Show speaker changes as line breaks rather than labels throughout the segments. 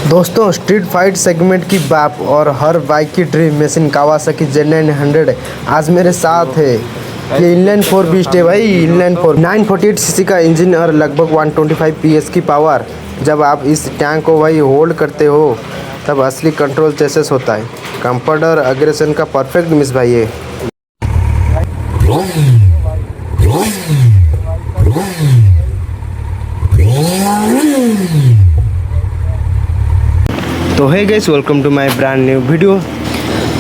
दोस्तों street fight segment की बाप और हर बाइक की ड्रीम मशीन कावासाकी Z900 आज मेरे साथ है। ये इनलाइन 4 बीस्ट है भाई, इनलाइन 4 948 सीसी का इंजन और लगभग 125 PS की पावर। जब आप इस टैंक को भाई होल्ड करते हो तब असली कंट्रोल चेसेस होता है। कंफर्ट और अग्रेशन का परफेक्ट मिस भाई है। तो है guys, welcome to my brand new video.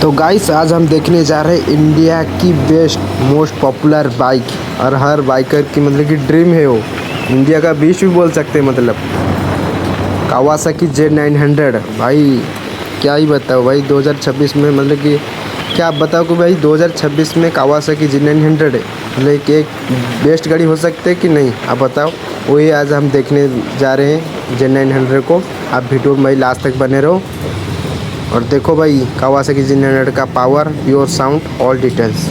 तो गाइस आज हम देखने जा रहे हैं इंडिया की बेस्ट मोस्ट पॉपुलर बाइक और हर बाइकर की मतलब कि ड्रीम है। वो इंडिया का बीस्ट भी बोल सकते हैं, मतलब कावासाकी Z900। भाई क्या ही बताओ भाई, 2026 में मतलब कि क्या आप बताओ कि भाई 2026 में कावासाकी Z900 है मतलब कि एक बेस्ट गाड़ी हो सकती है कि नहीं, आप बताओ। वही आज हम देखने जा रहे हैं Z900 को। आप वीडियो में भाई लास्ट तक बने रहो और देखो भाई कावासाकी Z900 का power, pure sound, all details.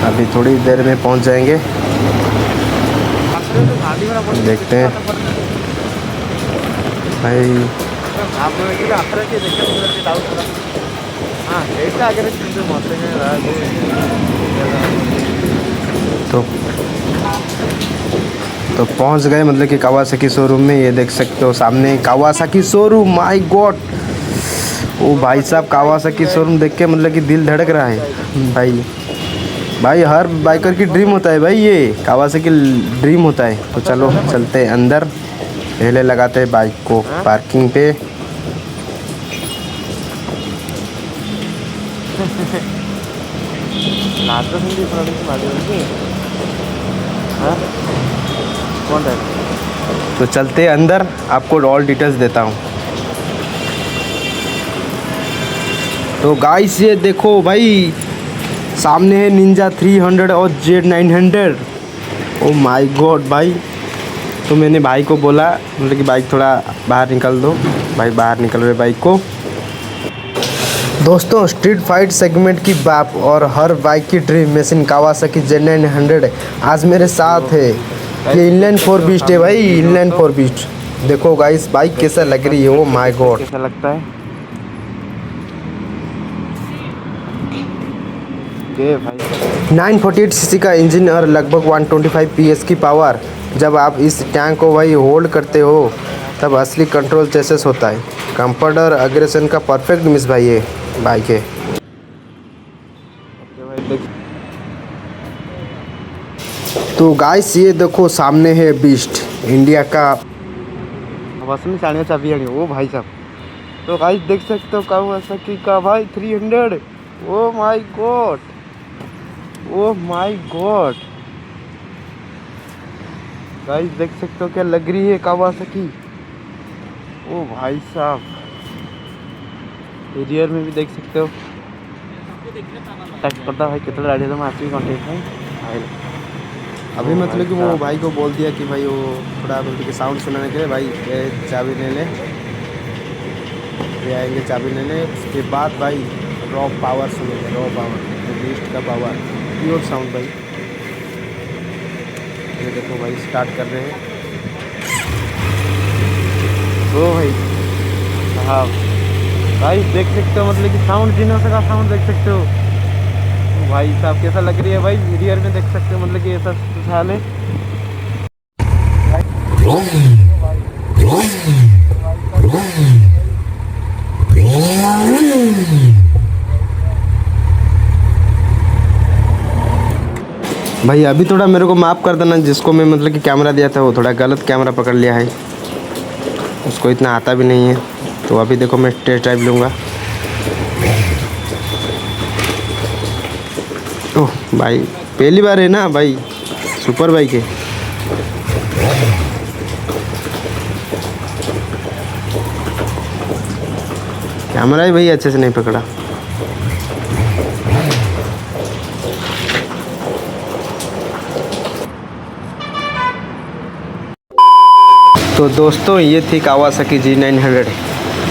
अभी थोड़ी देर में पहुंच जाएंगे, देखते हैं भाई। तो पहुंच गए मतलब कि कावासाकी शोरूम में। ये देख सकते हो सामने कावासाकी शोरूम। माय गॉड, ओ भाई साहब, कावासाकी शोरूम देख के मतलब कि दिल धड़क रहा है भाई। भाई हर बाइकर की ड्रीम होता है भाई, ये कावासाकी ड्रीम होता है। तो चलो चलते हैं अंदर, पहले लगाते हैं बाइक को पार्किंग पे। तो चलते हैं अंदर, आपको ऑल डिटेल्स देता हूँ। तो गाइस ये देखो भाई, सामने है निंजा 300 और Z900। ओ माय गॉड भाई। तो मैंने भाई को बोला मतलब कि बाइक थोड़ा बाहर निकल दो। भाई बाहर निकल रहे बाइक को। दोस्तों स्ट्रीट फाइट सेगमेंट की बाप और हर बाइक की ड्रीम मशीन कावासाकी Z900 आज मेरे साथ है। ये इनलाइन 4 बीस्ट है भाई, इनलाइन 4 बीस्ट। देखो गाइस बाइक कैसा लग रही है। ओ माय गॉड,
कैसा लगता है भाई।
948 सीसी का इंजन और लगभग 125 PS की पावर। जब आप इस टैंक को भाई होल्ड करते हो तब असली कंट्रोल चेसेस होता है। कंफर्ट और अग्रेशन का परफेक्ट मिस भाई ये बाइक है। तो गाइस ये देखो सामने है बीस्ट, इंडिया का।
बस में चालियाँ चाबी आनी ओ भाई साहब। तो गाइस देख सकते हो कावासाकी का भाई 300। Oh my God, oh my God guys देख सकते हो क्या लग रही है कावासाकी। ओ भाई साहब, रियर में भी देख सकते हो। टच करता भाई कितना राइड है आसवी कंटेंट है।
अभी मतलब कि वो भाई को बोल दिया कि भाई वो थोड़ा मतलब कि साउंड सुनाने के लिए भाई चाबी ले ले, ये आएंगे चाबी लेने। उसके बाद भाई रॉ पावर सुनेंगे, रॉ पावर, बीस्ट का पावर, प्योर साउंड भाई। ये देखो भाई स्टार्ट कर रहे हैं।
ओ भाई हाँ भाई देख सकते हो मतलब कि साउंड जीनोस का साउंड देख सकते हो भाई साहब कैसा लग रही है भाई। रियर में देख सकते हो मतलब कि ऐसा हाल है।
भाई अभी थोड़ा मेरे को माफ़ कर देना, जिसको मैं मतलब कि कैमरा दिया था वो थोड़ा गलत कैमरा पकड़ लिया है। उसको इतना आता भी नहीं है। तो अभी देखो मैं टेस्ट ड्राइव लूँगा। ओह भाई पहली बार है ना भाई, सुपर बाइक है। कैमरा ही भाई अच्छे से नहीं पकड़ा। तो दोस्तों ये थी कावासाकी G900।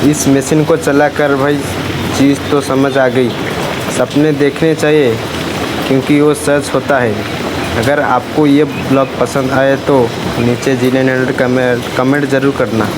इस मशीन को चलाकर भाई चीज़ तो समझ आ गई। सपने देखने चाहिए क्योंकि वो सच होता है। अगर आपको ये ब्लॉग पसंद आए तो नीचे G900 कमेंट ज़रूर करना।